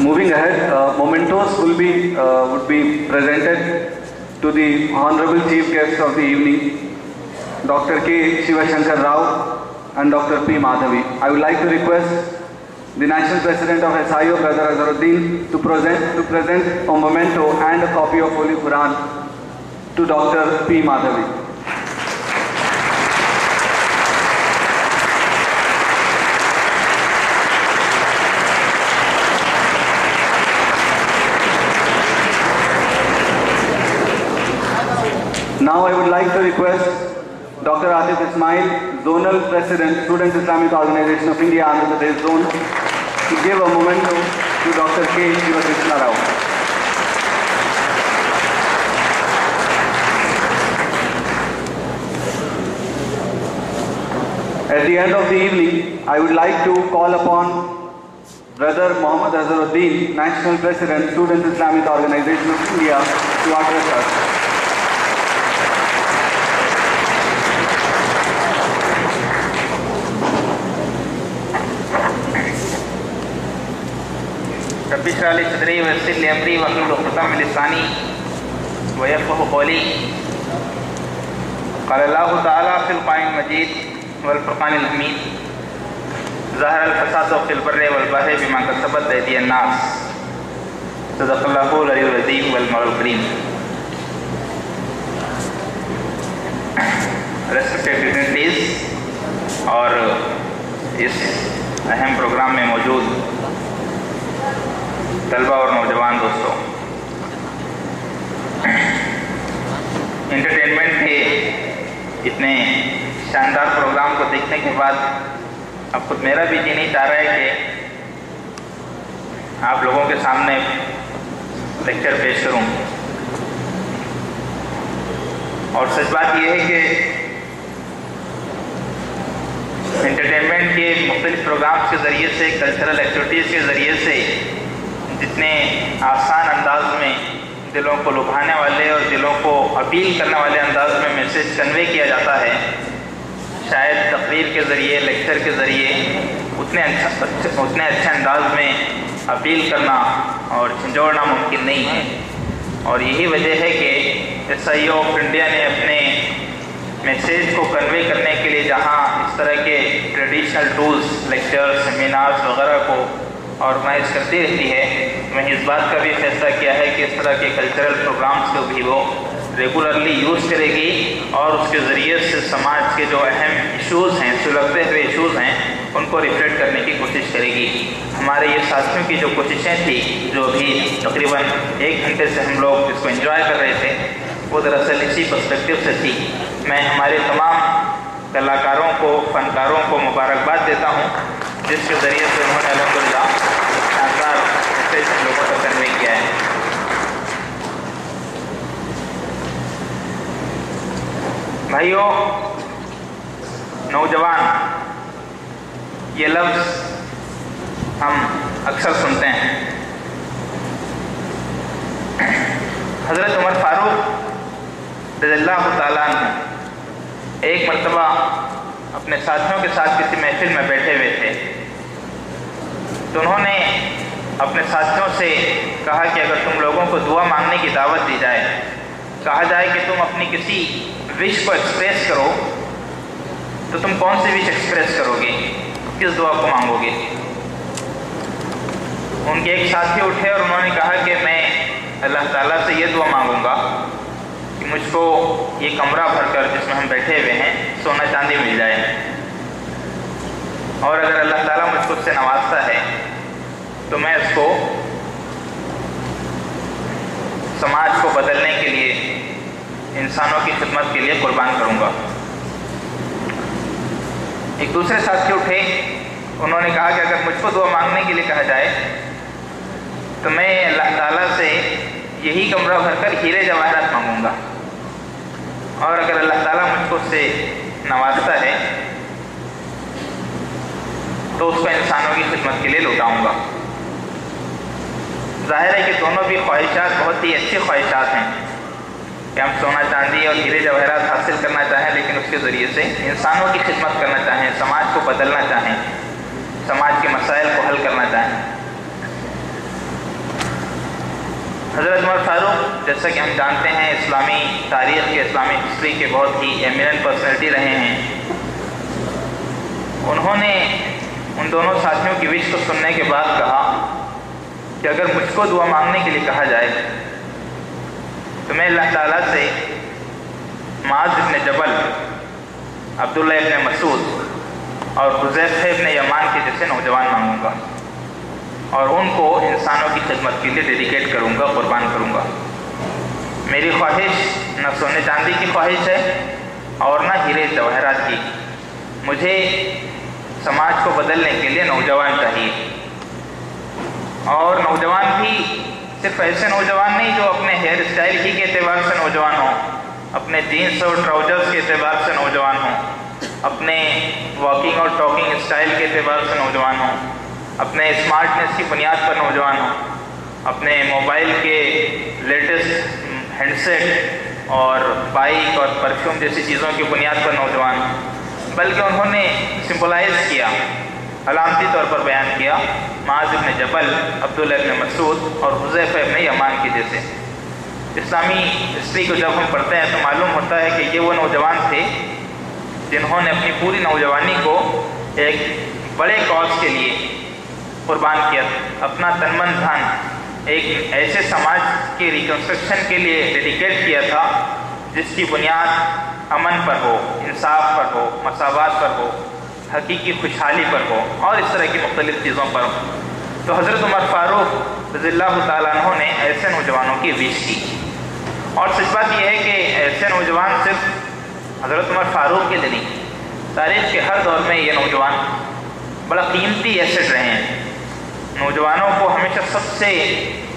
Moving ahead, mementos would be presented to the Honorable Chief Guest of the evening, Dr. K. Shivashankar Rao and Dr. P. Madhavi. I would like to request the National President of SIO, Brother Azharuddin, to present a memento and a copy of Holy Quran to Dr. P. Madhavi. Now I would like to request Dr. Atif Ismail, Zonal President, Students Islamic Organization of India, Andhra Pradesh Zone, to give a memento to Dr. K. Shivashankar Rao. At the end of the evening, I would like to call upon Brother Muhammad Azharuddin, National President, Students Islamic Organization of India, to address us. رب اشرح لي صدري ويسر لي امري واحلل عقدة من لساني ويفقهوا قولي. قال الله تعالى في القرآن المجيد والفرقان الحميد: ظهر الفساد في البر والبحر بما كسبت أيدي الناس. صدق الله العلي العظيم والمولى الكريم. Respected dignitaries اور اس اہم پروگرام میں موجود طلبہ اور نوجوان دوستوں، انٹرٹینمنٹ کے اتنے شاندار پروگرام کو دیکھنے کے بعد اب خود میرا بھی جی نہیں چاہ رہا ہے کہ آپ لوگوں کے سامنے لیکچر پیش کروں. اور سچ بات یہ ہے کہ انٹرٹینمنٹ کے مختلف پروگرامز کے ذریعے سے، کلچرل ایکٹیویٹیز کے ذریعے سے جتنے آسان انداز میں دلوں کو لبھانے والے اور دلوں کو اپیل کرنے والے انداز میں میسیج کنوے کیا جاتا ہے، شاید تقریر کے ذریعے، لیکچر کے ذریعے اتنے اچھے انداز میں اپیل کرنا اور جھنجھوڑنا ممکن نہیں ہے. اور یہی وجہ ہے کہ SIO آف انڈیا نے اپنے میسیج کو کنوے کرنے کے لیے جہاں اس طرح کے ٹریڈیشنل ٹولز، لیکچر، سیمینارز وغیرہ کو آرگنائز کرتی رہتی ہے، وہیں اس بات کا بھی فیصلہ کیا ہے کہ اس طرح کے کلچرل پروگرامز کو بھی وہ ریگولرلی یوز کرے گی اور اس کے ذریعے سے سماج کے جو اہم ایشوز ہیں، سلگتے ہوئے ایشوز ہیں، ان کو ریفلیکٹ کرنے کی کوشش کرے گی. ہمارے یہ ساتھیوں کی جو کوششیں تھیں، جو ابھی تقریباً 1 گھنٹے سے ہم لوگ اس کو انجوائے کر رہے تھے، وہ دراصل اسی پرسپیکٹیو سے تھی. میں ہمارے تمام کلاکاروں کو، فنکاروں کو مبارکباد دیتا ہوں، جس کے ذریعے سے انہوں نے الحمدللہ شاندار میسیج ہم لوگوں کو کنوے کیا ہے. بھائیوں، نوجوان، یہ لفظ ہم اکثر سنتے ہیں. حضرت عمر فاروق رضی اللہ تعالیٰ عنہ ایک مرتبہ اپنے ساتھیوں کے ساتھ کسی محفل میں بیٹھے ہوئے تھے، تو انہوں نے اپنے ساتھیوں سے کہا کہ اگر تم لوگوں کو دعا مانگنے کی دعوت دی جائے، کہا جائے کہ تم اپنی کسی وش کو ایکسپریس کرو، تو تم کون سی وش ایکسپریس کرو گے، کس دعا کو مانگو گے؟ ان کے ایک ساتھی اٹھے اور انہوں نے کہا کہ میں اللہ تعالیٰ سے یہ دعا مانگوں گا کہ مجھ کو یہ کمرہ بھر کر جس میں ہم بیٹھے ہوئے ہیں سونا چاندی مل جائے، اور اگر اللہ تعالیٰ مجھ کو اس سے نوازتا ہے تو میں اس کو سماج کو بدلنے کے لیے، انسانوں کی خدمت کے لیے قربان کروں گا. ایک دوسرے ساتھی اٹھے، انہوں نے کہا کہ اگر مجھ کو دعا مانگنے کے لیے کہا جائے تو میں اللہ تعالیٰ سے یہی کمرہ بھر کر ہیرے جواہرات مانگوں گا، اور اگر اللہ تعالیٰ مجھ کو اس سے نوازتا ہے تو اس کو انسانوں کی خدمت کے لیے لوٹاؤں گا. ظاہر ہے کہ دونوں بھی خواہشات بہت ہی اچھی خواہشات ہیں کہ ہم سونا چاندی اور ہیرے جواہرات حاصل کرنا چاہیں، لیکن اس کے ذریعے سے انسانوں کی خدمت کرنا چاہیں، سماج کو بدلنا چاہیں، سماج کے مسائل کو حل کرنا چاہیں. حضرت عمر فاروق جیسا کہ ہم جانتے ہیں اسلامی تاریخ کے، اسلامی ہسٹری کے بہت ہی ایمیننٹ پرسنالٹی رہے ہیں. انہوں نے ان دونوں ساتھیوں کی وش کو سننے کے بعد کہا کہ اگر مجھ کو دعا مانگنے کے لیے کہا جائے تو میں اللہ تعالیٰ سے معاذ ابن جبل، عبداللہ ابن مسعود اور حذیفہ ابن یمان کے جیسے نوجوان مانگوں گا اور ان کو انسانوں کی خدمت کے لیے ڈیڈیکیٹ کروں گا، قربان کروں گا. میری خواہش نہ سونے چاندی کی خواہش ہے اور نہ ہیرے جواہرات کی. مجھے سماج کو بدلنے کے لیے نوجوان چاہیے، اور نوجوان بھی صرف ایسے نوجوان نہیں جو اپنے ہیئر اسٹائل ہی کے اعتبار سے نوجوان ہوں، اپنے جینس اور ٹراؤزرز کے اعتبار سے نوجوان ہوں، اپنے واکنگ اور ٹاکنگ اسٹائل کے اعتبار سے نوجوان ہوں، اپنے اسمارٹنیس کی بنیاد پر نوجوان ہوں، اپنے موبائل کے لیٹسٹ ہینڈ سیٹ اور بائک اور پرفیوم جیسی چیزوں کی بنیاد پر نوجوان ہوں. بلکہ انہوں نے سمبلائز کیا، علامتی طور پر بیان کیا، معاذ ابن جبل، عبداللہ ابن مسعود اور حذیفہ ابن یمان کے جیسے. اسلامی ہسٹری کو جب ہم پڑھتے ہیں تو معلوم ہوتا ہے کہ یہ وہ نوجوان تھے جنہوں نے اپنی پوری نوجوانی کو ایک بڑے کاز کے لیے قربان کیا، اپنا تن من دھن ایک ایسے سماج کی ریکنسٹرکشن کے لیے ڈیڈیکیٹ کیا تھا جس کی بنیاد امن پر ہو، انصاف پر ہو، مساوات پر ہو، حقیقی خوشحالی پر ہو اور اس طرح کی مختلف چیزوں پر ہو. تو حضرت عمر فاروق رضی اللہ تعالیٰ عنہ نے ایسے نوجوانوں کی وش کی. اور سچ بات یہ ہے کہ ایسے نوجوان صرف حضرت عمر فاروق کے لیے نہیں، تاریخ کے ہر دور میں یہ نوجوان بڑا قیمتی ایسٹ رہے ہیں. نوجوانوں کو ہمیشہ سب سے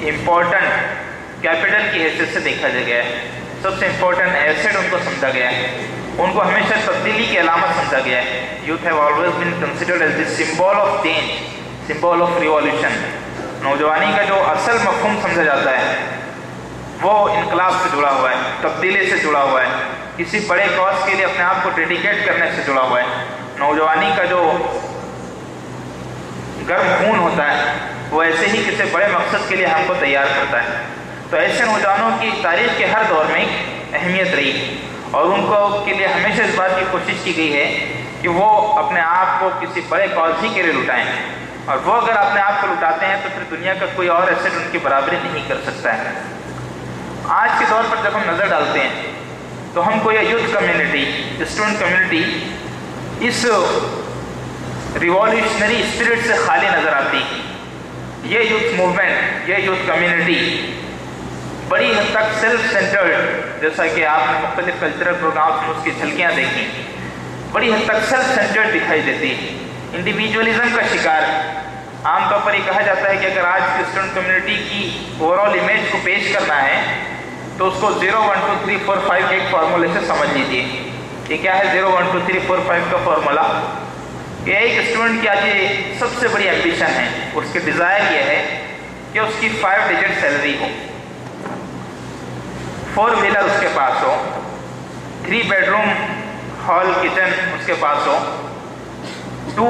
امپورٹنٹ کیپٹل کی حیثیت سے دیکھا گیا ہے، سب سے امپورٹنٹ ایسٹ ان کو سمجھا گیا ہے، ان کو ہمیشہ تبدیلی کی علامت سمجھا گیا ہے. Youth have always been considered as the symbol of change, symbol of revolution. نوجوانی کا جو اصل مفہوم سمجھا جاتا ہے وہ انقلاب سے جڑا ہوا ہے، تبدیلی سے جڑا ہوا ہے، کسی بڑے کاز کے لیے اپنے آپ کو ڈیڈیکیٹ کرنے سے جڑا ہوا ہے. نوجوانی کا جو گرم خون ہوتا ہے وہ ایسے ہی کسی بڑے مقصد کے لیے ہم کو تیار کرتا ہے. تو ایسے نوجوانوں کی تاریخ کے ہر دور میں اہمیت رہی اور ان کو کے لیے ہمیشہ اس بات کی کوشش کی گئی ہے کہ وہ اپنے آپ کو کسی بڑے کاز ہی کے لیے لٹائیں، اور وہ اگر اپنے آپ کو لٹاتے ہیں تو پھر دنیا کا کوئی اور ایسٹ ان کی برابری نہیں کر سکتا ہے. آج کے دور پر جب ہم نظر ڈالتے ہیں تو ہم کو یہ یوتھ کمیونٹی، اسٹوڈنٹ کمیونٹی اس ریولیوشنری اسپرٹ سے خالی نظر آتی. یہ یوتھ موومنٹ، یہ یوتھ کمیونٹی بڑی حد تک سیلف سینٹرڈ، جیسا کہ آپ نے مختلف کلچرل پروگرامس میں اس کی جھلکیاں دیکھیں، بڑی حد تک سیلف سینٹرڈ دکھائی دیتی، انڈیویجولزم کا شکار. عام طور پر یہ کہا جاتا ہے کہ اگر آج کی اسٹوڈنٹ کمیونٹی کی اوور آل امیج کو پیش کرنا ہے تو اس کو 0 1 2 3 4 5 ایک فارمولے سے سمجھ لیجیے. یہ کیا ہے 0 1 2 3 4 5 کا فارمولا؟ یہ ایک اسٹوڈنٹ کی آج یہ سب سے بڑی ایمبیشن ہے، اس کی ڈیزائر یہ ہے کہ اس کی 5 ڈیجٹ سیلری ہو، 4 ویلر اس کے پاس ہو، 3 بیڈروم ہال کچن اس کے پاس ہو، 2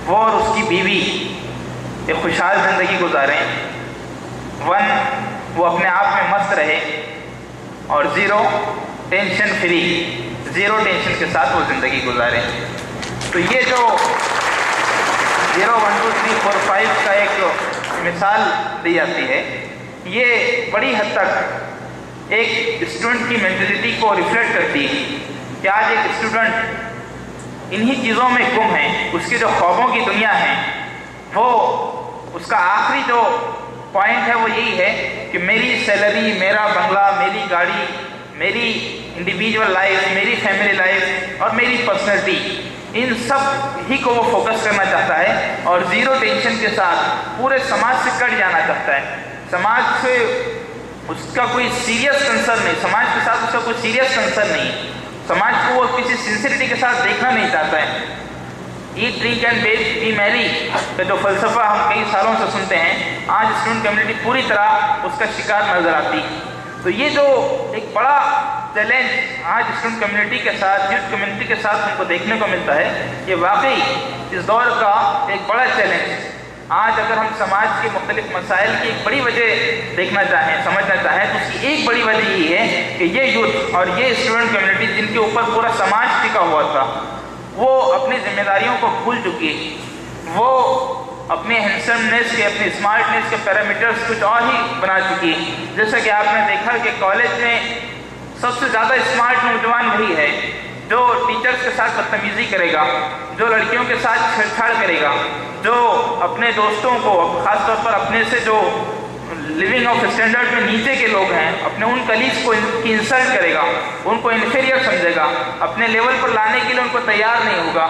وہ اور اس کی بیوی ایک خوشحال زندگی گزاریں، 1 وہ اپنے آپ میں مست رہے، اور 0 ٹینشن فری، 0 ٹینشن کے ساتھ وہ زندگی گزاریں. تو یہ جو 0 1 2 3 4 5 کا ایک مثال دی جاتی ہے، یہ بڑی حد تک ایک اسٹوڈنٹ کی مینٹلٹی کو ریفلیکٹ کرتی ہے کہ آج ایک اسٹوڈنٹ انہی چیزوں میں گم ہے. اس کی جو خوابوں کی دنیا ہے وہ اس کا آخری جو پوائنٹ ہے وہ یہی ہے کہ میری سیلری، میرا بنگلہ، میری گاڑی، میری انڈیویجول لائف، میری فیملی لائف اور میری پرسنالٹی، ان سب ہی کو وہ فوکس کرنا چاہتا ہے اور 0 ٹینشن کے ساتھ پورے سماج سے کٹ جانا چاہتا ہے. سماج سے اس کا کوئی سیریس کنسرن نہیں، سماج کے ساتھ اس کا کوئی سیریس کنسرن نہیں، سماج کو وہ کسی سنسیریٹی کے ساتھ دیکھنا نہیں چاہتا ہے. ایٹ ڈرنک اینڈ بی میری کا جو فلسفہ ہم کئی سالوں سے سنتے ہیں، آج اسٹوڈنٹ کمیونٹی پوری طرح اس کا شکار نظر آتی. تو یہ جو ایک بڑا چیلنج آج اسٹوڈنٹ کمیونٹی کے ساتھ، یوتھ کمیونٹی کے ساتھ ہم کو دیکھنے کو ملتا ہے، یہ واقعی اس دور کا ایک بڑا چیلنج. آج اگر ہم سماج کے مختلف مسائل کی ایک بڑی وجہ دیکھنا چاہیں، سمجھنا چاہیں، تو اس کی ایک بڑی وجہ یہ ہے کہ یہ یوتھ اور یہ اسٹوڈنٹ کمیونٹی جن کے اوپر پورا سماج ٹکا ہوا تھا، وہ اپنی ذمہ داریوں کو بھول چکی، وہ اپنے ہینڈسمنیس کے، اپنے اسمارٹنیس کے پیرامیٹرز کچھ اور ہی بنا چکی۔ جیسا کہ آپ نے دیکھا کہ کالج میں سب سے زیادہ اسمارٹ نوجوان وہی ہے جو ٹیچرز کے ساتھ بدتمیزی کرے گا، جو لڑکیوں کے ساتھ چھیڑ چھاڑ کرے گا، جو اپنے دوستوں کو، خاص طور پر اپنے سے جو لیونگ آف اسٹینڈرڈ میں نیچے کے لوگ ہیں، اپنے ان کلیگز کو کی انسلٹ کرے گا، ان کو انفیریئر سمجھے گا، اپنے لیول پر لانے کے لیے ان کو تیار نہیں ہوگا،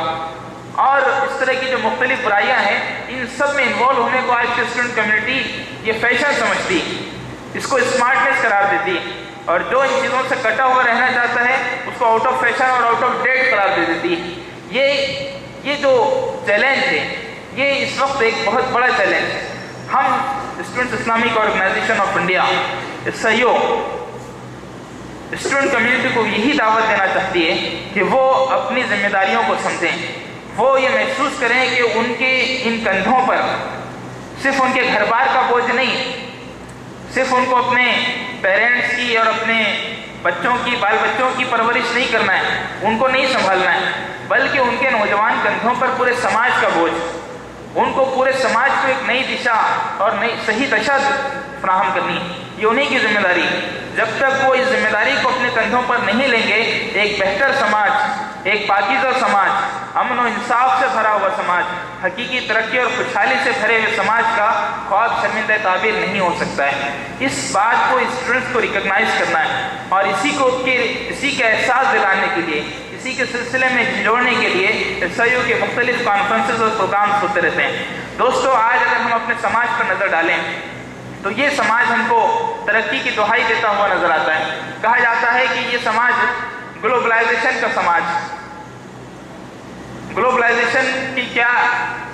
اور اس طرح کی جو مختلف برائیاں ہیں ان سب میں انوالو ہونے کو آج کی اسٹوڈنٹ کمیونٹی یہ فیشن سمجھتی، اس کو اسمارٹنیس قرار دیتی، اور جو ان چیزوں سے کٹا ہوا رہنا چاہتا ہے اس کو آؤٹ آف فیشن اور آؤٹ آف ڈیٹ قرار دے دیتی۔ یہ جو چیلنج ہے یہ اس وقت ایک بہت بڑا چیلنج ہے۔ ہم students Islamic Organisation of India Sahyog student community کو یہی دعوت دینا چاہتی ہے کہ وہ اپنی ذمہ داریوں کو سمجھیں، وہ یہ محسوس کریں کہ ان کے ان کندھوں پر صرف ان کے گھر بار کا بوجھ نہیں، صرف ان کو اپنے پیرنٹس کی اور اپنے بچوں کی، بال بچوں کی پرورش نہیں کرنا ہے، ان کو نہیں سنبھالنا ہے، بلکہ ان کے نوجوان کندھوں پر پورے سماج کا بوجھ، ان کو پورے سماج کو ایک نئی دشا اور نئی صحیح دشا فراہم کرنی، یہ انہی کی ذمہ داری۔ جب تک وہ اس ذمہ داری کو اپنے کندھوں پر نہیں لیں گے، ایک بہتر سماج، ایک پاکیزہ سماج، امن و انصاف سے بھرا ہوا سماج، حقیقی ترقی اور خوشحالی سے بھرے ہوئے سماج کا خواب شرمندہ تعبیر نہیں ہو سکتا ہے۔ اس بات کو اسٹوڈنٹس کو ریکگنائز کرنا ہے اور اسی کا احساس دلانے کے لیے، اسی کے سلسلے میں جوڑنے کے لیے SIU کے مختلف کانفرنسز اور پروگرامز ہوتے رہتے ہیں۔ دوستو، آج اگر ہم اپنے سماج پر نظر ڈالیں تو یہ سماج ہم کو ترقی کی دہائی دیتا ہوا نظر آتا ہے۔ کہا جاتا ہے کہ یہ سماج گلوبلائزیشن کا سماج، گلوبلائزیشن کی کیا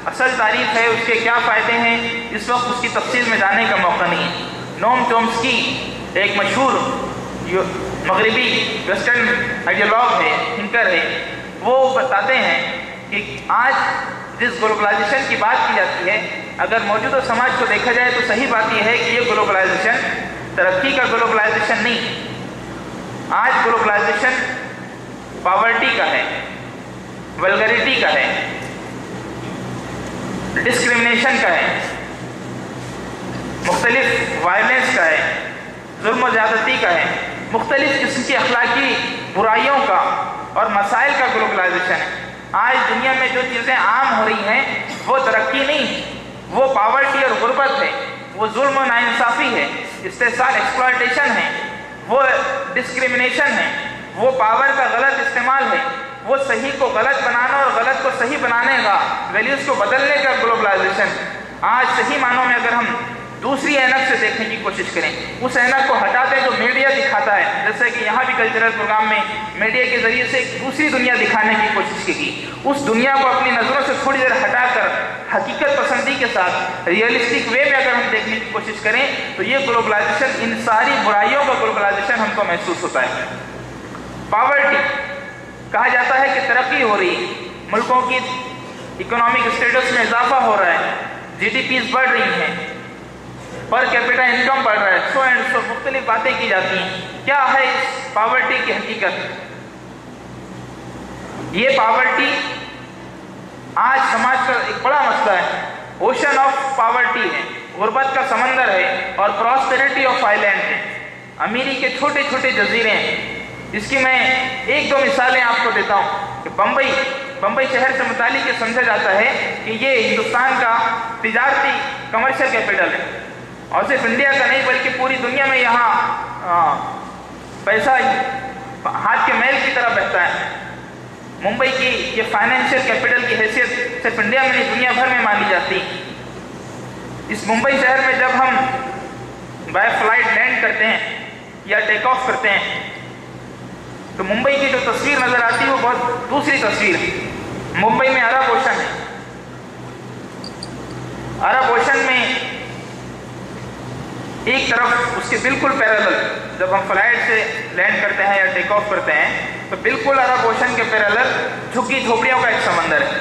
اصل تعریف ہے، اس کے کیا فائدے ہیں، اس وقت اس کی تفصیل میں جانے کا موقع نہیں ہے۔ نوم چومسکی ایک مشہور مغربی ویسٹرن آئیڈیالوگ ہے، تھنکر ہے، وہ بتاتے ہیں کہ آج جس گلوبلائزیشن کی بات کی جاتی ہے، اگر موجودہ سماج کو دیکھا جائے تو صحیح بات یہ ہے کہ یہ گلوبلائزیشن ترقی کا گلوبلائزیشن نہیں، آج گلوبلائزیشن پاورٹی کا ہے، ولگریٹی کا ہے، ڈسکریمنیشن کا ہے، مختلف وائلنس کا ہے، ظلم و زیادتی کا ہے، مختلف قسم کی اخلاقی برائیوں کا اور مسائل کا گلوبلائزیشن ہے۔ آج دنیا میں جو چیزیں عام ہو رہی ہیں وہ ترقی نہیں، وہ پاورٹی اور غربت ہے، وہ ظلم و ناانصافی ہے، استحصال ایکسپلائٹیشن ہے، وہ ڈسکریمنیشن ہے، وہ پاور کا غلط استعمال ہے، وہ صحیح کو غلط بنانا اور غلط کو صحیح بنانے کا، ویلیوز کو بدلنے کا گلوبلائزیشن۔ آج صحیح معنوں میں اگر ہم دوسری اینک سے دیکھنے کی کوشش کریں، اس اینک کو ہٹا دیں جو میڈیا دکھاتا ہے، جیسے کہ یہاں بھی کلچرل پروگرام میں میڈیا کے ذریعے سے ایک دوسری دنیا دکھانے کی کوشش کی گئی، اس دنیا کو اپنی نظروں سے تھوڑی دیر ہٹا کر حقیقت پسندی کے ساتھ ریئلسٹک وے میں اگر ہم دیکھنے کی کوشش کریں تو یہ گلوبلائزیشن، ان ساری برائیوں کا گلوبلائزیشن ہم کو محسوس ہوتا ہے۔ پاورٹی، کہا جاتا ہے کہ ترقی ہو رہی ہے، ملکوں کی اکنامک اسٹیٹس میں اضافہ ہو رہا ہے، GDPs بڑھ رہی ہیں، پر کیپٹا انکم بڑھ رہا ہے، سو اینڈ سو مختلف باتیں کی جاتی ہیں۔ کیا ہے اس پاورٹی کی حقیقت؟ یہ پاورٹی آج سماج کا ایک بڑا مسئلہ ہے، اوشن آف پاورٹی ہے، غربت کا سمندر ہے، اور پراسپیرٹی آف آئی لینڈ ہے، امیری کے چھوٹے چھوٹے جزیرے ہیں۔ اس کی میں ایک دو مثالیں آپ کو دیتا ہوں کہ بمبئی شہر سے متعلق یہ سمجھا جاتا ہے کہ یہ ہندوستان کا تجارتی کمرشل کیپٹل ہے، اور صرف انڈیا کا نہیں بلکہ پوری دنیا میں یہاں پیسہ ہاتھ کے میل کی طرح بہتا ہے۔ ممبئی کی یہ فائنینشیل کیپٹل کی حیثیت صرف انڈیا میں نہیں دنیا بھر میں مانی جاتی۔ اس ممبئی شہر میں جب ہم بائی فلائٹ لینڈ کرتے ہیں یا ٹیک آف کرتے ہیں تو ممبئی کی جو تصویر نظر آتی ہے وہ بہت دوسری تصویر ہے۔ ممبئی میں عرب اوشن ہے، عرب اوشن میں ایک طرف اس کے بالکل پیرالل جب ہم فلائٹ سے لینڈ کرتے ہیں یا ٹیک آف کرتے ہیں تو بالکل عرب اوشن کے پیرالل جھکی جھوپڑیوں کا ایک سمندر ہے۔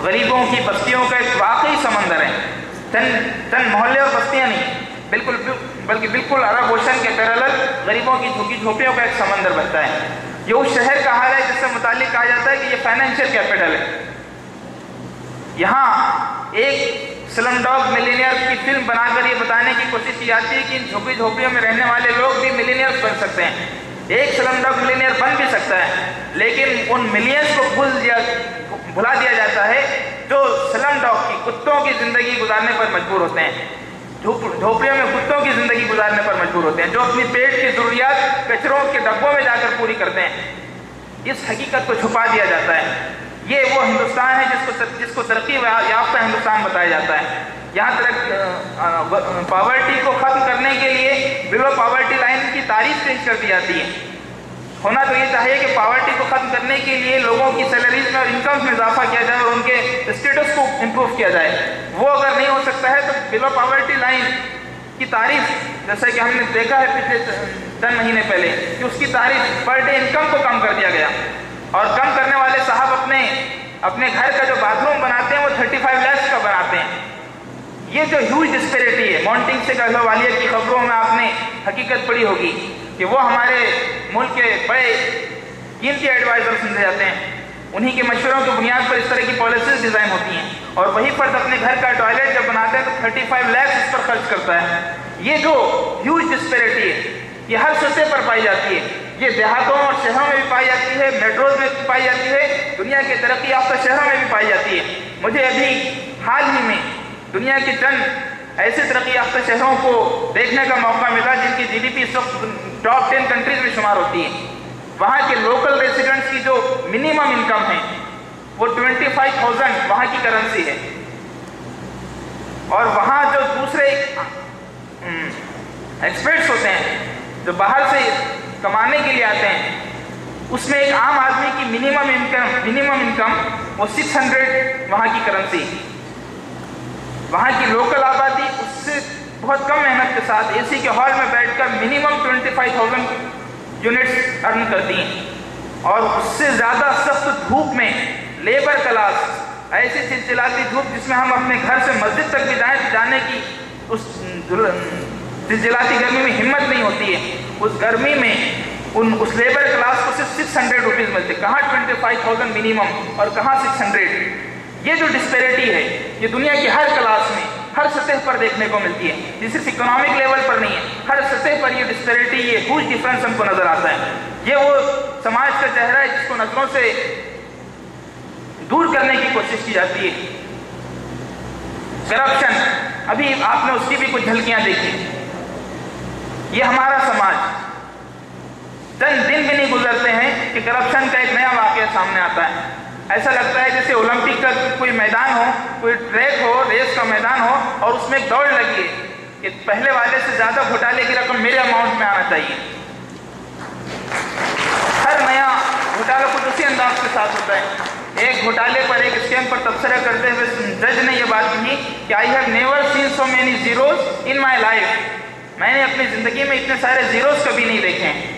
غریبوں کی بستیوں کا ایک واقعی سمندر ہے، چند محلے اور بستیاں نہیں، بلکہ بالکل عرب اوشن کے پیرالل غریبوں کی جھوکی جھوپڑیوں کا ایک سمندر بہتا ہے۔ یہ اس شہر کا حال ہے جس سے متعلق کہا جاتا ہے کہ یہ فائنینشیل کیپٹل ہے۔ یہاں ایک سلم ڈاگ ملینئر کی فلم بنا کر یہ بتانے کی کوشش کی جاتی ہے کہ ان جھوپڑی جھوپڑیوں میں رہنے والے لوگ بھی ملینئرز بن سکتے ہیں۔ ایک سلم ڈاگ ملینئر بن بھی سکتا ہے، لیکن ان ملینئرز کو بھلا دیا جاتا ہے جو سلم ڈاگ کی کتوں کی زندگی گزارنے پر مجبور ہوتے ہیں، جھوپڑیوں میں کتوں کی زندگی گزارنے پر مجبور ہوتے ہیں، جو اپنی پیٹ کی ضروریات کچروں کے ڈبوں میں جا کر پوری کرتے ہیں۔ اس حقیقت کو چھپا دیا جاتا ہے۔ یہ وہ ہندوستان ہے جس کو ترقی یافتہ ہندوستان بتایا جاتا ہے۔ یہاں تک پاورٹی کو ختم کرنے کے لیے بلو پاورٹی لائن کی تعریف پیش کر دی جاتی ہے۔ ہونا تو یہ چاہیے کہ پاورٹی کو ختم کرنے کے لیے لوگوں کی سیلریز میں اور انکمز میں اضافہ کیا جائے اور ان کے اسٹیٹس کو امپروو کیا جائے۔ وہ اگر نہیں ہو سکتا ہے تو بلو پاورٹی لائن کی تعریف، جیسے کہ ہم نے دیکھا ہے پچھلے چند مہینے پہلے کہ اس کی تعریف پر ڈے انکم کو کم کر دیا گیا، اور کم کرنے والے صاحب اپنے گھر کا جو باتھ روم بناتے ہیں وہ 35 لاکھ کا بناتے ہیں۔ یہ جو ہیوج ڈسپیرٹی ہے، مونٹنگ سے اہلوالیہ کی خبروں میں آپ نے حقیقت پڑھی ہوگی کہ وہ ہمارے ملک کے بڑے قیمتی ایڈوائزر سمجھے جاتے ہیں، انہی کے مشوروں کی بنیاد پر اس طرح کی پالیسیز ڈیزائن ہوتی ہیں، اور وہی فرد اپنے گھر کا ٹوائلٹ جب بناتے ہیں تو 35 لاکھ اس پر خرچ کرتا ہے۔ یہ جو ہیوج ڈسپیرٹی ہے یہ ہر سطح پر پائی جاتی ہے، یہ دیہاتوں اور شہروں میں بھی پائی جاتی ہے، میٹروز میں بھی پائی جاتی ہے، دنیا کے ترقی یافتہ شہروں میں بھی پائی جاتی ہے۔ مجھے ابھی حال ہی میں دنیا کے چند ایسے ترقی یافتہ شہروں کو دیکھنے کا موقع ملا جن کی جی ڈی پی اس وقت ٹاپ 10 کنٹریز میں شمار ہوتی ہے۔ وہاں کے لوکل ریزیڈنٹس کی جو منیمم انکم ہے وہ 25,000 وہاں کی کرنسی ہے، اور وہاں جو دوسرے ایکسپرٹس ہوتے ہیں جو باہر سے کمانے کے لیے آتے ہیں، اس میں ایک عام آدمی کی منیمم انکم وہ 600 وہاں کی کرنسی، وہاں کی لوکل آبادی اس سے بہت کم محنت کے ساتھ اے سی کے ہال میں بیٹھ کر منیمم 25,000 یونٹس ارن کرتی ہیں، اور اس سے زیادہ سخت دھوپ میں لیبر کلاس، ایسی چلچلاتی دھوپ جس میں ہم اپنے گھر سے مسجد تک بھی جانے کی اس چلچلاتی گرمی میں ہمت نہیں ہوتی ہے، اس گرمی میں اس لیبر کلاس کو صرف 600 روپیز ملتے، کہاں 25,000 منیمم اور کہاں 600۔ یہ جو ڈسپیرٹی ہے یہ دنیا کی ہر کلاس میں ہر سطح پر دیکھنے کو ملتی ہے، یہ صرف اکنامک لیول پر نہیں ہے، ہر سطح پر یہ ڈسپیرٹی، یہ ہیوج ڈفرنس ہم کو نظر آتا ہے۔ یہ وہ سماج کا چہرہ ہے جس کو نظروں سے دور کرنے کی کوشش کی جاتی ہے۔ کرپشن، ابھی آپ نے اس کی بھی کچھ جھلکیاں دیکھی۔ یہ ہمارا سماج، چند دن بھی نہیں گزرتے ہیں کہ کرپشن کا ایک نیا واقعہ سامنے آتا ہے۔ ایسا لگتا ہے جیسے اولمپک کا کوئی میدان ہو، کوئی ٹریک ہو، ریس کا میدان ہو، اور اس میں ایک دوڑ لگی ہے کہ پہلے والے سے زیادہ گھوٹالے کی رقم میرے اماؤنٹ میں آنا چاہیے۔ ہر نیا گھوٹالہ کچھ اسی انداز کے ساتھ ہوتا ہے۔ ایک گھوٹالے پر، ایک اسکیم پر تبصرہ کرتے ہوئے جج نے یہ بات کہی کہ I have never seen so many zeros in my life، میں نے اپنی زندگی میں اتنے سارے زیروز کبھی نہیں دیکھے ہیں۔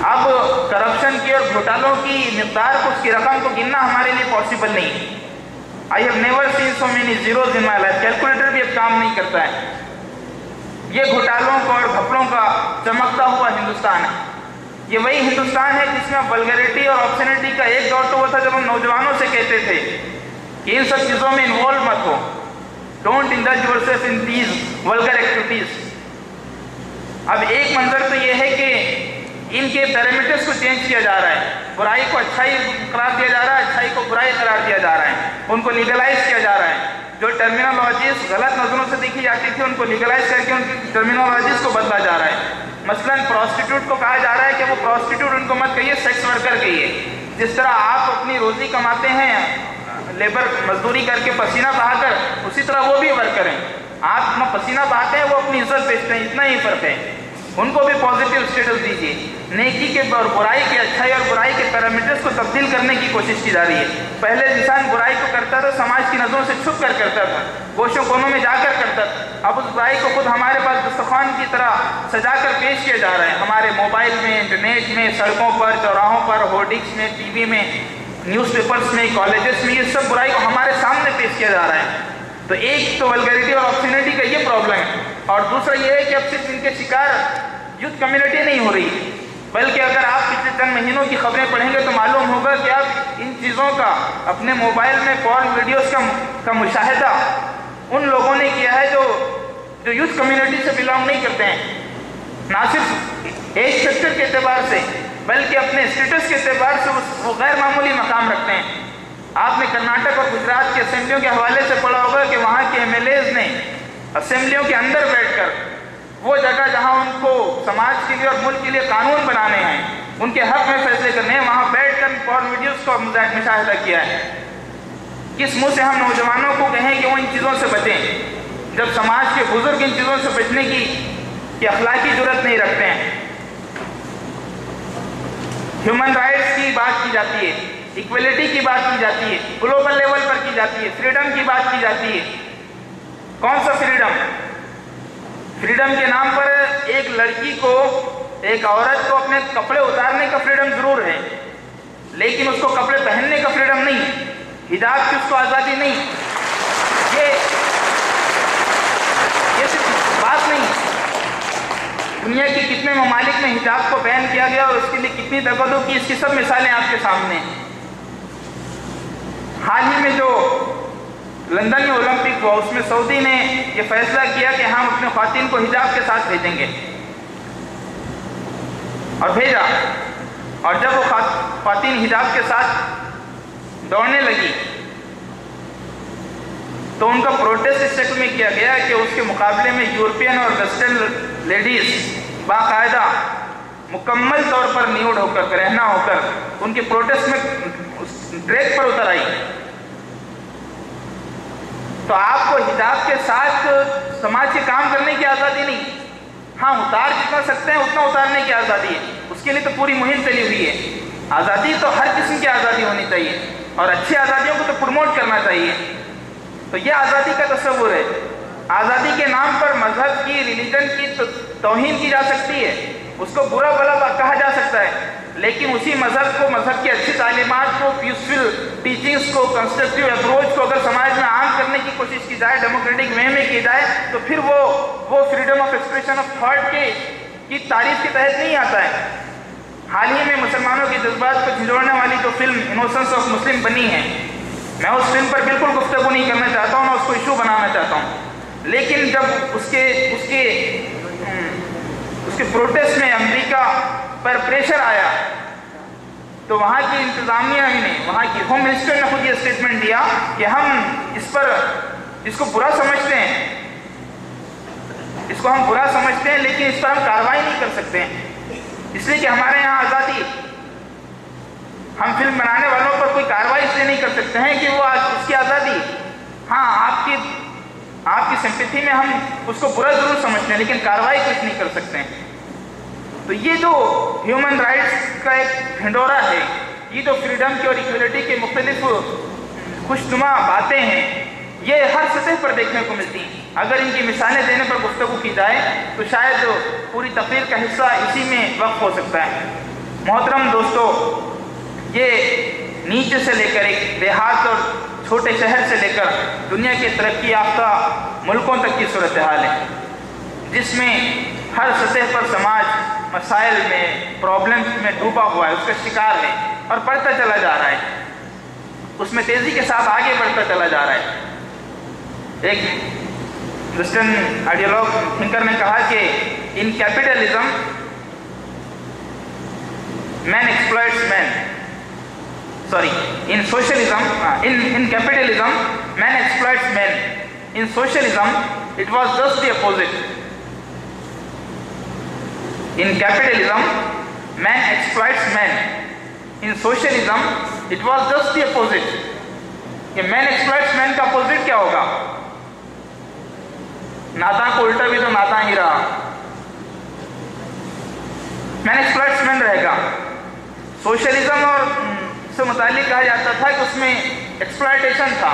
اب کرپشن کی اور گھوٹالوں کی مقدار کو، اس کی رقم کو گننا ہمارے لیے پاسبل نہیں۔ I have never seen so many zeros in my life، calculator بھی اب کام نہیں کرتا ہے۔ یہ گھوٹالوں کو اور گھپلوں کا چمکتا ہوا ہندوستان ہے۔ یہ وہی ہندوستان ہے جس میں ولگریٹی اور آبسینٹی کا ایک دور تو وہ تھا جب ہم نوجوانوں سے کہتے تھے کہ ان سب چیزوں میں انوالو مت ہو، don't indulge yourself in these vulgar activities. اب ایک منظر تو یہ ہے کہ ان کے پیرامیٹرز کو چینج کیا جا رہا ہے، برائی کو اچھائی قرار دیا جا رہا ہے، اچھائی کو برائی قرار دیا جا رہا ہے، ان کو لیگلائز کیا جا رہا ہے۔ جو ٹرمینالوجیز غلط نظروں سے دیکھی جاتی تھی ان کو لیگلائز کر کے ان کی ٹرمینالوجیز کو بدلا جا رہا ہے۔ مثلاً پروسٹیٹیوٹ کو کہا جا رہا ہے کہ وہ پروسٹیٹیوٹ ان کو مت کہیے، سیکس ورکر کہیے۔ جس طرح آپ اپنی روزی کماتے ہیں لیبر مزدوری کر کے پسینہ بہا کر، اسی طرح وہ بھی ورکر ہیں۔ آپ پسینہ بہاتے ہیں، وہ اپنی عزت بیچتے ہیں، اتنا ہی فرق ہے۔ ان کو بھی پازیٹیو اسٹیٹس دیجیے۔ نیکی کے اور برائی کے، اچھائی اور برائی کے پیرامیٹرز کو تبدیل کرنے کی کوشش کی جا رہی ہے۔ پہلے انسان برائی کو کرتا تھا سماج کی نظروں سے چھپ کر کرتا تھا، گوشوں کونوں میں جا کر کرتا تھا۔ اب اس برائی کو خود ہمارے پاس دسترخوان کی طرح سجا کر پیش کیا جا رہا ہے، ہمارے موبائل میں، انٹرنیٹ میں، سڑکوں پر، چوراہوں پر، ہورڈنگس میں، ٹی وی میں۔ نیوز پیپرز میں, کالجز میں, یہ سب برائی کو ہمارے سامنے پیش کیا جا رہا ہے. تو ایک تو ولگریٹی اور آبسینٹی کا یہ پرابلم ہے, اور دوسرا یہ ہے کہ اب صرف ان کے شکار یوتھ کمیونٹی نہیں ہو رہی, بلکہ اگر آپ پچھلے چند مہینوں کی خبریں پڑھیں گے تو معلوم ہوگا کہ اب ان چیزوں کا اپنے موبائل میں پورن ویڈیوز کا مشاہدہ ان لوگوں نے کیا ہے جو یوتھ کمیونٹی سے بلانگ نہیں کرتے ہیں, نہ صرف ایج فیکٹر کے اعتبار سے بلکہ اپنے اسٹیٹس کے اعتبار سے وہ غیر معمولی مقام رکھتے ہیں. آپ نے کرناٹک اور گجرات کی اسمبلیوں کے حوالے سے پڑھا ہوگا کہ وہاں کے ایم ایل ایز نے اسمبلیوں کے اندر بیٹھ کر وہ جگہ جہاں ان کو سماج کے لیے اور ملک کے لیے قانون بنانے ہیں, ان کے حق میں فیصلے کرنے ہیں, وہاں بیٹھ کر پورن ویڈیوز کا مشاہدہ کیا ہے. کس منہ سے ہم نوجوانوں کو کہیں کہ وہ ان چیزوں سے بچیں جب سماج کے بزرگ ان چیزوں سے بچنے کی اخلاقی جرات نہیں رکھتے ہیں. ہیومن رائٹس کی بات کی جاتی ہے, ایکویلٹی کی بات کی جاتی ہے, گلوبل لیول پر کی جاتی ہے, فریڈم کی بات کی جاتی ہے. کون سا فریڈم؟ فریڈم کے نام پر ایک لڑکی کو, ایک عورت کو اپنے کپڑے اتارنے کا فریڈم ضرور ہے, لیکن اس کو کپڑے پہننے کا فریڈم نہیں, حجاب کی اس کو آزادی نہیں. یہ صرف بات نہیں, دنیا کے کتنے ممالک میں حجاب کو بین کیا گیا اور اس کے لیے کتنی دغدغ کی, اس کی سب مثالیں آپ کے سامنے ہیں. حال ہی میں جو لندن میں اولمپک ہوا اس میں سعودی نے یہ فیصلہ کیا کہ ہم اپنے خواتین کو حجاب کے ساتھ بھیجیں گے, اور بھیجا. اور جب وہ خواتین حجاب کے ساتھ دوڑنے لگی تو ان کا پروٹیسٹ اس شکل میں کیا گیا کہ اس کے مقابلے میں یورپین اور ویسٹرن لیڈیز باقاعدہ مکمل طور پر نیوڈ ہو کر, رہنا ہو کر ان کے پروٹیسٹ میں ٹریک پر اتر آئی. تو آپ کو حجاب کے ساتھ سماج کے کام کرنے کی آزادی نہیں, ہاں اتار جتنا سکتے ہیں اتنا اتارنے کی آزادی ہے, اس کے لیے تو پوری مہم چلی ہوئی ہے. آزادی تو ہر قسم کی آزادی ہونی چاہیے اور اچھی آزادیوں کو تو پروموٹ کرنا چاہیے. تو یہ آزادی کا تصور ہے. آزادی کے نام پر مذہب کی, ریلیجن کی توہین کی جا سکتی ہے, اس کو برا بھلا کہا جا سکتا ہے, لیکن اسی مذہب کو, مذہب کی اچھی تعلیمات کو, پیسفل ٹیچنگز کو, کنسٹرکٹیو اپروچ کو اگر سماج میں عام کرنے کی کوشش کی جائے, ڈیموکریٹک وے میں کی جائے, تو پھر وہ freedom of expression of thought کی تعریف کے تحت نہیں آتا ہے. حال ہی میں مسلمانوں کے جذبات کو جھنجھوڑنے والی جو فلم انوسنس آف مسلم بنی ہے, میں اس فلم پر بالکل گفتگو نہیں کرنا چاہتا ہوں, نہ اس کو ایشو بنانا چاہتا ہوں, لیکن جب اس کے پروٹیسٹ میں امریکہ پر پریشر آیا تو وہاں کی انتظامیہ نے, وہاں کی ہوم منسٹر نے خود یہ اسٹیٹمنٹ دیا کہ ہم اس کو برا سمجھتے ہیں, اس کو ہم برا سمجھتے ہیں, لیکن اس پر ہم کارروائی نہیں کر سکتے ہیں, اس لیے کہ ہمارے یہاں آزادی, ہم فلم بنانے والوں پر کوئی کارروائی اس لیے نہیں کر سکتے ہیں کہ وہ اس کی آزادی, ہاں آپ کی سمپیتھی میں ہم اس کو برا ضرور سمجھتے ہیں, لیکن کارروائی کچھ نہیں کر سکتے ہیں. تو یہ جو ہیومن رائٹس کا ایک ڈھنڈورا ہے, یہ جو فریڈم کی اور ایکویلٹی کے مختلف خوشنما باتیں ہیں, یہ ہر سطح پر دیکھنے کو ملتی ہیں. اگر ان کی مثالیں دینے پر گفتگو کی جائے تو شاید پوری تقریر کا حصہ اسی میں وقف ہو سکتا ہے. محترم دوستو, یہ نیچے سے لے کر ایک دیہات اور چھوٹے شہر سے لے کر دنیا کے ترقی یافتہ ملکوں تک کی صورتحال ہے, جس میں ہر سطح پر سماج مسائل میں, پرابلمز میں ڈوبا ہوا ہے, اس کا شکار ہے اور بڑھتا چلا جا رہا ہے, اس میں تیزی کے ساتھ آگے بڑھتا چلا جا رہا ہے. ایک ویسٹرن آئیڈیالوگ تھنکر نے کہا کہ in capitalism man exploits man, in socialism, in capitalism, man exploits man. In socialism, it was just the opposite. In capitalism, man exploits man. In socialism, it was just the opposite. کہ man exploits man کا opposite کیا ہوگا؟ ناداں کو الٹا بھی تو ناداں ہی رہا. man exploits man رہے گا. سوشلزم اور سے متعلق کہا جاتا تھا کہ اس میں ایکسپلائٹیشن تھا,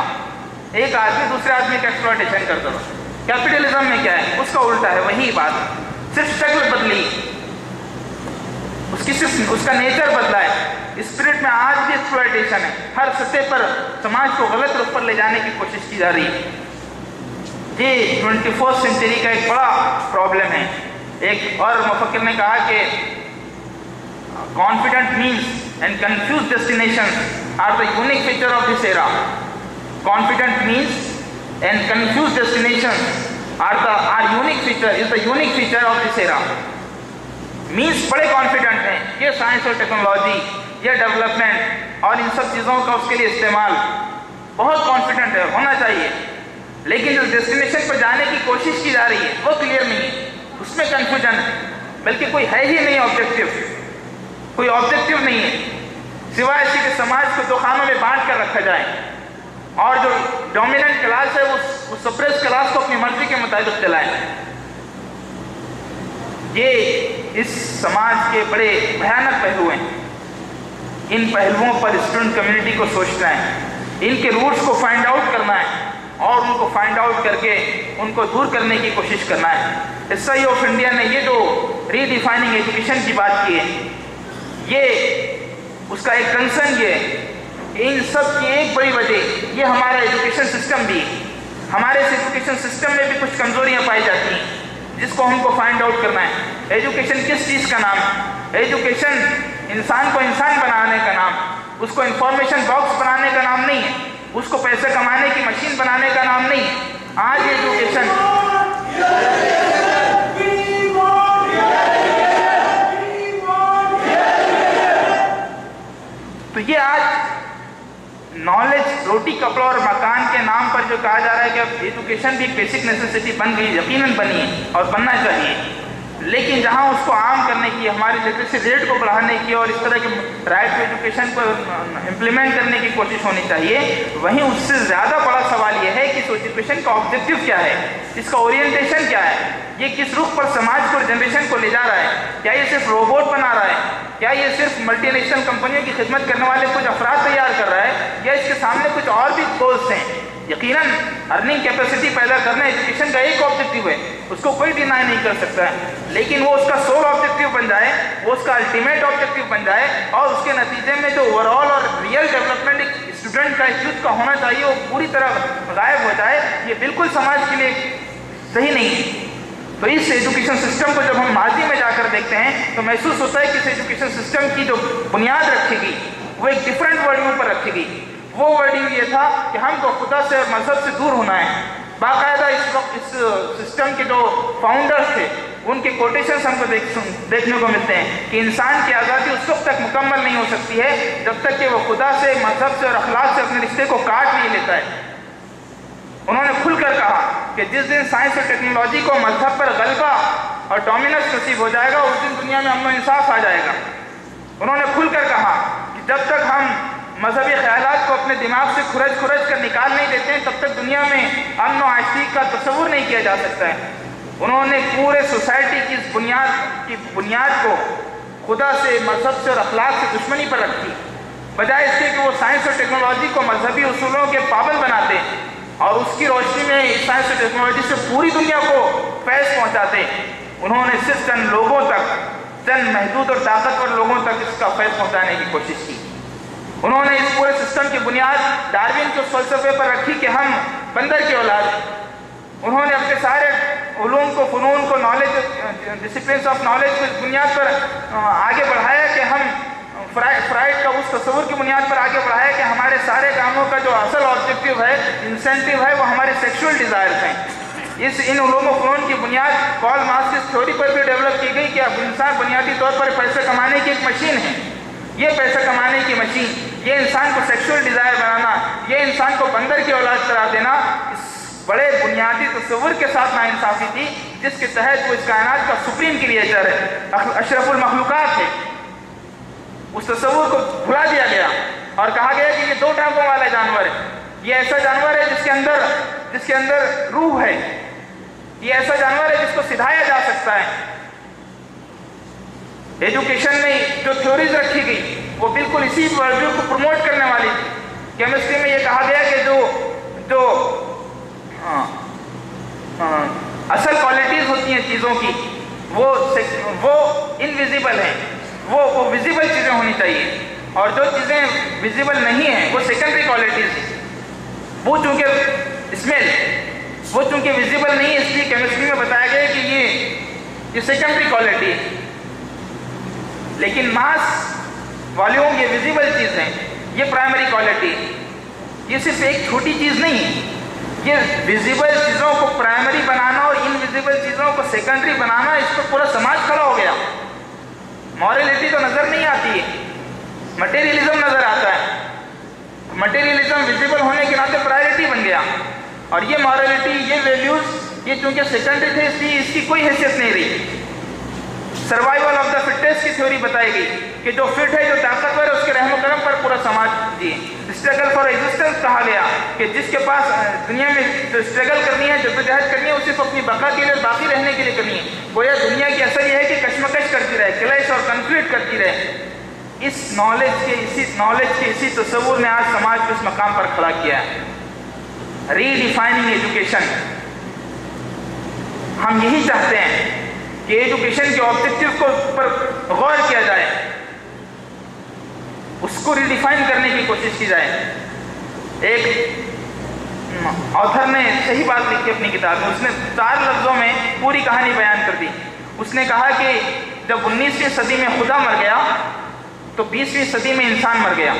ایک آدمی دوسرے آدمی کا ایکسپلائٹیشن کرتا تھا. کیپٹلزم میں کیا ہے؟ اس کا الٹا ہے, وہی بات, صرف شکل بدلی, اس کا نیچر بدلا ہے. اسپرٹ میں آج بھی ایکسپلائٹیشن ہے، ہر سطح پر سماج کو غلط رخ پر لے جانے کی کوشش کی جا رہی ہے۔ یہ 21 سینچری کا ایک بڑا پرابلم ہے۔ ایک اور مفکر نے کہا کہ confident means and confused destinations are the unique feature of this era. Confident means and confused destinations are unique feature, is the unique feature of this era. Means بڑے کانفیڈنٹ ہیں، یہ سائنس اور ٹیکنالوجی، یہ development اور ان سب چیزوں کا اس کے لیے استعمال بہت کانفیڈنٹ ہے، ہونا چاہیے، لیکن جو ڈیسٹینیشن پر جانے کی کوشش کی جا رہی ہے وہ کلیئر نہیں ہے، اس میں کنفیوژن ہے، بلکہ کوئی ہے ہی نہیں آبجیکٹو، کوئی آبجیکٹو نہیں ہے سوائے اسی کے سماج کو دو خانوں میں بانٹ کر رکھا جائے اور جو ڈومیننٹ کلاس ہے وہ سپریس کلاس کو اپنی مرضی کے مطابق چلائے۔ یہ اس سماج کے بڑے بھیانک پہلو ہیں، ان پہلوؤں پر اسٹوڈنٹ کمیونٹی کو سوچنا ہے، ان کے روٹس کو فائنڈ آؤٹ کرنا ہے اور ان کو فائنڈ آؤٹ کر کے ان کو دور کرنے کی کوشش کرنا ہے۔ ایس آئی آف انڈیا نے یہ جو ری ڈیفائننگ ایجوکیشن کی بات کی ہے، یہ اس کا ایک کنسرن یہ ہے کہ ان سب کی ایک بڑی وجہ یہ ہمارا ایجوکیشن سسٹم بھی، ہمارے اس ایجوکیشن سسٹم میں بھی کچھ کمزوریاں پائی جاتی ہیں جس کو ہم کو فائنڈ آؤٹ کرنا ہے۔ ایجوکیشن کس چیز کا نام ہے؟ ایجوکیشن انسان کو انسان بنانے کا نام، اس کو انفارمیشن باکس بنانے کا نام نہیں ہے، اس کو پیسے کمانے کی مشین بنانے کا نام نہیں ہے۔ آج ایجوکیشن تو یہ آج نالج روٹی کپڑا اور مکان کے نام پر جو کہا جا رہا ہے کہ اب ایجوکیشن بھی بیسک نیسیسٹی بن گئی، یقیناً بنی ہے اور بننا چاہیے، لیکن جہاں اس کو عام کرنے کی، ہماری لٹریسی ریٹ کو بڑھانے کی اور اس طرح کے رائٹ ٹو ایجوکیشن کو امپلیمنٹ کرنے کی کوشش ہونی چاہیے، وہیں اس سے زیادہ بڑا سوال یہ ہے کہ اس ایجوکیشن کا آبجیکٹو کیا ہے، اس کا اورینٹیشن کیا ہے، یہ کس رخ پر سماج کو اور جنریشن کو لے جا رہا ہے؟ کیا یہ صرف روبوٹ بنا رہا ہے؟ کیا یہ صرف ملٹی نیشنل کمپنیوں کی خدمت کرنے والے کچھ افراد تیار کر رہا ہے، یا اس کے سامنے کچھ اور بھی گولز ہیں؟ یقیناً ارننگ کیپیسٹی پیدا کرنا ایجوکیشن کا ایک آبجیکٹو ہے، اس کو کوئی ڈینائی نہیں کر سکتا ہے، لیکن وہ اس کا سول آبجیکٹو بن جائے، وہ اس کا الٹیمیٹ آبجیکٹو بن جائے اور اس کے نتیجے میں جو اوور آل اور ریئل ڈیولپمنٹ ایک اسٹوڈنٹ کا، ایک یوتھ کا ہونا چاہیے، وہ پوری طرح غائب ہو جائے، یہ بالکل سماج کے لیے صحیح نہیں ہے۔ تو اس ایجوکیشن سسٹم کو جب ہم ماضی میں جا کر دیکھتے ہیں تو محسوس ہوتا ہے کہ اس ایجوکیشن سسٹم کی جو بنیاد رکھی گئی وہ ایک ڈفرینٹ ورڈیو پر رکھی گئی۔ وہ ورڈیو یہ تھا کہ ہم کو خدا سے اور مذہب سے دور ہونا ہے۔ باقاعدہ اس وقت اس سسٹم کے جو فاؤنڈرز تھے ان کے کوٹیشنز ہم کو دیکھنے کو ملتے ہیں کہ انسان کی آزادی اس وقت تک مکمل نہیں ہو سکتی ہے جب تک کہ وہ خدا سے، مذہب سے اور اخلاق سے اپنے رشتے کو کاٹ نہیں لیتا ہے۔ انہوں نے کھل کر کہا کہ جس دن سائنس اور ٹیکنالوجی کو مذہب پر غلبہ اور ڈومیننس نصیب ہو جائے گا اس دن دنیا میں امن و انصاف آ جائے گا۔ انہوں نے کھل کر کہا کہ جب تک ہم مذہبی خیالات کو اپنے دماغ سے کھرچ کر نکال نہیں دیتے ہیں تب تک دنیا میں امن و آشتی کا تصور نہیں کیا جا سکتا ہے۔ انہوں نے پورے سوسائٹی کی اس بنیاد کو خدا سے، مذہب سے اور اخلاق سے دشمنی پر رکھی، بجائے اس کے کہ وہ سائنس اور ٹیکنالوجی کو مذہبی اصولوں کے پابند بناتے اور اس کی روشنی میں سائنس اور ٹیکنالوجی سے پوری دنیا کو فیض پہنچاتے۔ انہوں نے صرف چند لوگوں تک، چند محدود اور طاقتور لوگوں تک اس کا فیض پہنچانے کی کوشش کی۔ انہوں نے اس پورے سسٹم کی بنیاد ڈارون کے فلسفے پر رکھی کہ ہم بندر کی اولاد۔ انہوں نے اپنے سارے علوم کو، فنون کو، نالج، ڈسپلنس آف نالج کو اس بنیاد پر آگے بڑھایا کہ ہم فرائڈ کا اس تصور کی بنیاد پر آگے بڑھایا کہ ہمارے سارے کاموں کا جو اصل آبجیکٹو ہے، انسینٹیو ہے، وہ ہمارے سیکشول ڈیزائرز ہیں۔ ان علوم و فنون کی بنیاد کارل مارکس کی تھیوری پر بھی ڈیولپ کی گئی کہ اب انسان بنیادی طور پر پیسے کمانے کی ایک مشین ہے۔ یہ پیسہ کمانے کی مشین، یہ انسان کو سیکشول ڈیزائر بنانا، یہ انسان کو بندر کی اولاد قرار دینا، اس بڑے بنیادی تصور کے ساتھ ناانصافی تھی جس کے تحت وہ اس کائنات کا سپریم کریٹر ہے، اشرف المخلوقات ہے۔ اس تصور کو بھلا دیا گیا اور کہا گیا کہ یہ دو ٹانگوں والا جانور ہے، یہ ایسا جانور ہے جس کے اندر روح ہے، یہ ایسا جانور ہے جس کو سدھایا جا سکتا ہے۔ ایجوکیشن میں جو تھیوریز رکھی گئی وہ بالکل اسی ورڈیو کو پروموٹ کرنے والی تھی۔ کیمسٹری میں یہ کہا گیا کہ جو اصل کوالٹیز ہوتی ہیں چیزوں کی وہ انویزیبل ہیں، وہ ویزیبل چیزیں ہونی چاہیے۔ اور جو چیزیں ویزیبل نہیں ہیں وہ سیکنڈری کوالٹیز، وہ چونکہ اسمیل وہ چونکہ ویزیبل نہیں ہے، اس لیے کیمسٹری میں بتایا گیا کہ یہ سیکنڈری کوالٹی ہے. لیکن ماس والیوم یہ ویزیبل چیز ہے، یہ پرائمری کوالٹی. یہ صرف ایک چھوٹی چیز نہیں، یہ ویزیبل چیزوں کو پرائمری بنانا اور انویزیبل چیزوں کو سیکنڈری بنانا، اس پر پورا سماج کھڑا ہو گیا. مورلٹی تو نظر نہیں آتی ہے، مٹیریلزم نظر آتا ہے. مٹیریلزم ویزیبل ہونے کے ناطے پرائرٹی بن گیا، اور یہ مورلٹی، یہ ویلیوز، یہ چونکہ سیکنڈری تھے اس لیے اس کی کوئی حیثیت نہیں رہی. سروائیول آف دا فٹنس کی تھیوری بتائی گئی کہ جو فٹ ہے، جو طاقتور ہے، اس کے رحم و کرم پر پورا سماج جیے. اسٹرگل فار ایگزسٹنس کہا گیا کہ جس کے پاس دنیا میں جو اسٹرگل کرنی ہے، جدوجہد کرنی ہے، وہ صرف اپنی بقا کے لیے، باقی رہنے کے لیے کرنی ہے. گویا دنیا کی اثر یہ ہے کہ کشمکش کرتی رہے، کلیش اور کنفلکٹ کرتی رہے. اس نالج کے اسی تصور نے آج سماج کو اس مقام پر کھڑا کیا ہے. ری ڈیفائننگ ایجوکیشن. ہم یہی چاہتے ہیں کہ ایجوکیشن کے آبجیکٹیو کو پر غور کیا جائے، اس کو ریڈیفائن کرنے کی کوشش کی جائے. ایک آتھر نے صحیح بات لکھی اپنی کتاب میں، اس نے 4 لفظوں میں پوری کہانی بیان کر دی. اس نے کہا کہ جب 19ویں صدی میں خدا مر گیا تو 20ویں صدی میں انسان مر گیا.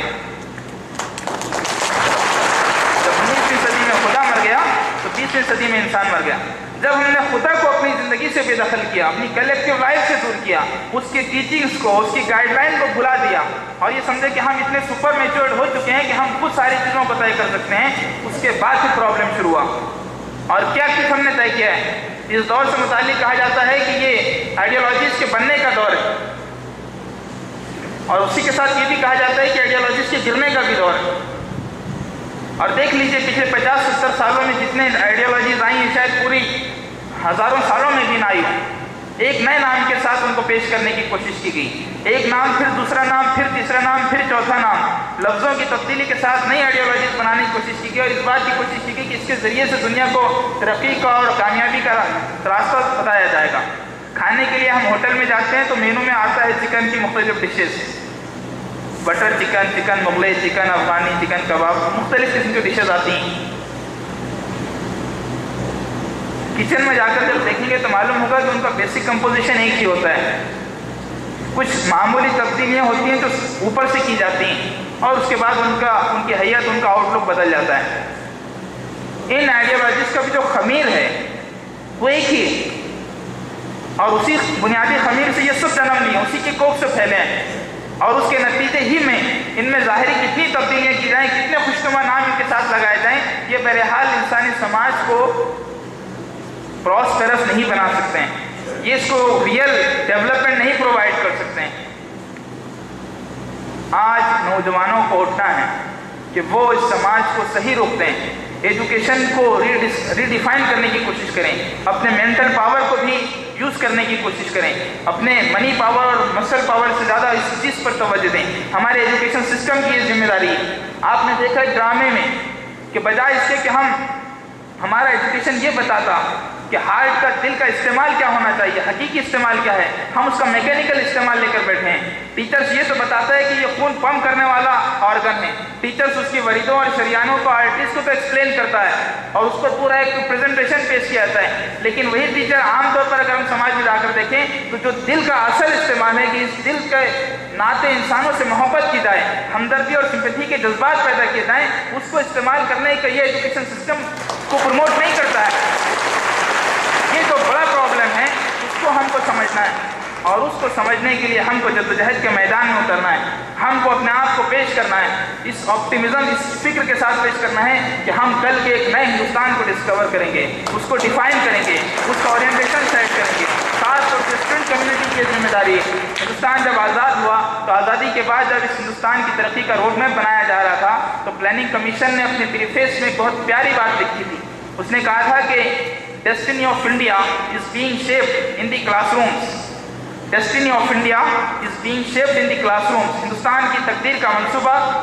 جب 19ویں صدی میں خدا مر گیا تو 20ویں صدی میں انسان مر گیا. جب ہم نے خدا کو اپنی زندگی سے بے دخل کیا، اپنی کلیکٹیو لائف سے دور کیا، اس کی ٹیچنگز کو، اس کی گائیڈ لائن کو بھلا دیا، اور یہ سمجھے کہ ہم اتنے سپر میچورڈ ہو چکے ہیں کہ ہم خود ساری چیزوں کو طے کر سکتے ہیں، اس کے بعد ہی پرابلم شروع ہوا. اور کیا کچھ ہم نے طے کیا ہے؟ اس دور سے متعلق کہا جاتا ہے کہ یہ آئیڈیالوجیز کے بننے کا دور ہے، اور اسی کے ساتھ یہ بھی کہا جاتا ہے کہ آئیڈیالوجیز کے گرنے کا بھی دور ہے. اور دیکھ لیجئے پچھلے 50-70 سالوں میں جتنے آئیڈیالوجیز آئی ہیں، شاید پوری ہزاروں سالوں میں بھی نہ آئی. ایک نئے نام کے ساتھ ان کو پیش کرنے کی کوشش کی گئی، ایک نام، پھر دوسرا نام، پھر تیسرا نام، پھر چوتھا نام، لفظوں کی تبدیلی کے ساتھ نئی آئیڈیالوجیز بنانے کی کوشش کی گئی، اور اس بات کی کوشش کی گئی کہ اس کے ذریعے سے دنیا کو ترقی کا اور کامیابی کا راستہ بتایا جائے گا. کھانے کے لیے ہم ہوٹل میں جاتے ہیں تو مینو میں آتا ہے چکن کی مختلف dishes, butter chicken, chicken Mughlai, chicken افغانی، چکن کباب، مختلف قسم کی ڈشز آتی ہیں. کچن میں جا کر جب دیکھیں گے تو معلوم ہوگا کہ ان کا بیسک کمپوزیشن ایک ہی ہوتا ہے. کچھ معمولی تبدیلیاں ہوتی ہیں جو اوپر سے کی جاتی ہیں، اور اس کے بعد ان کی حیت، ان کا آؤٹ لک بدل جاتا ہے. ان آئیڈیالوجیز کا بھی جو خمیر ہے وہ ایک ہی ہے، اور اسی بنیادی خمیر سے یہ سب جنم لیے، اسی کے کوکھ سے پھیلے ہیں. اور اس کے نتیجے ہی میں ان میں ظاہری کتنی تبدیلیاں کی جائیں، کتنے خوشنما نام ان کے ساتھ لگائے جائیں، یہ بہرحال انسانی سماج کو پراسپیرس نہیں بنا سکتے ہیں، یہ اس کو ریئل ڈیولپمنٹ نہیں پرووائڈ کر سکتے ہیں. آج نوجوانوں کو اٹھنا ہے کہ وہ اس سماج کو صحیح رخ دیں، ایجوکیشن کو ریڈیفائن کرنے کی کوشش کریں، اپنے مینٹل پاور کو بھی یوز کرنے کی کوشش کریں، اپنے منی پاور اور مسل پاور سے زیادہ اس چیز پر توجہ دیں. ہمارے ایجوکیشن سسٹم کی یہ ذمہ داری ہے. آپ نے دیکھا ڈرامے میں کہ بجائے اس کے کہ ہمارا ایجوکیشن یہ بتاتا کہ ہارٹ کا، دل کا استعمال کیا ہونا چاہیے، حقیقی استعمال کیا ہے، ہم اس کا میکینیکل استعمال لے کر بیٹھے ہیں. ٹیچرز یہ تو بتاتا ہے کہ یہ خون پمپ کرنے والا آرگن ہے، ٹیچرز اس کی وریدوں اور شریانوں کو، آرٹریز کو تو ایکسپلین کرتا ہے اور اس پر پورا ایک پریزنٹیشن پیش کیا جاتا ہے. لیکن وہی ٹیچر عام طور پر اگر ہم سماج میں جا کر دیکھیں تو جو دل کا اصل استعمال ہے کہ اس دل کے ناطے انسانوں سے محبت کی جائے، ہمدردی اور سمپتھی کے جذبات پیدا کیے جائیں، اس کو استعمال کرنے کا یہ ایجوکیشن سسٹم کو پروموٹ نہیں کرتا ہے. یہ جو بڑا پرابلم ہے اس کو ہم کو سمجھنا ہے، اور اس کو سمجھنے کے لیے ہم کو جدوجہد کے میدان میں اترنا ہے. ہم کو اپنے آپ کو پیش کرنا ہے، اس آپٹیمزم، اس فکر کے ساتھ پیش کرنا ہے کہ ہم کل کے ایک نئے ہندوستان کو ڈسکور کریں گے، اس کو ڈیفائن کریں گے، اس کا اورینٹیشن سیٹ کریں گے. خاص طور سے اسٹوڈنٹ کمیونٹی کی ذمہ داری ہے. ہندوستان جب آزاد ہوا تو آزادی کے بعد جب اس ہندوستان کی ترقی کا روڈ میپ بنایا جا رہا تھا تو پلاننگ کمیشن نے اپنے پریفیس میں ایک بہت پیاری بات لکھی تھی. اس نے کہا تھا کہ Destiny of India is being shaped in the classrooms. Destiny of India is being shaped in the classrooms. Hindustan کی تقدیر کا منصوبہ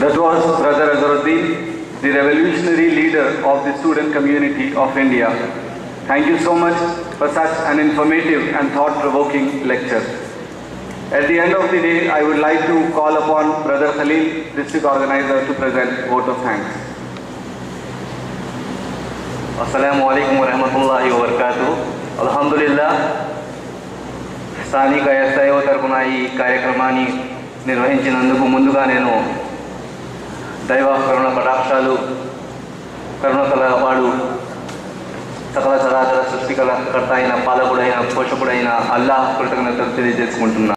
That was Brother Azharuddin, the revolutionary leader of the student community of India. Thank you so much for such an informative and thought-provoking lecture. At the end of the day, I would like to call upon Brother Khalil, district organizer, to present vote of thanks. Assalamu alaikum wa rahmatullahi wa barakatuh. Alhamdulillah, స్థానిక SIO తరపున ఈ కార్యక్రమాన్ని నిర్వహించినందుకు ముందుగా నేను దైవ కరుణ కటాక్షాలు, కరుణ కలవాడు, సకల చరాచర సృష్టికర్త అయిన, పాలకుడైన, పోషకుడైన అల్లాహ్ కృతజ్ఞతలు తెలియజేసుకుంటున్నా.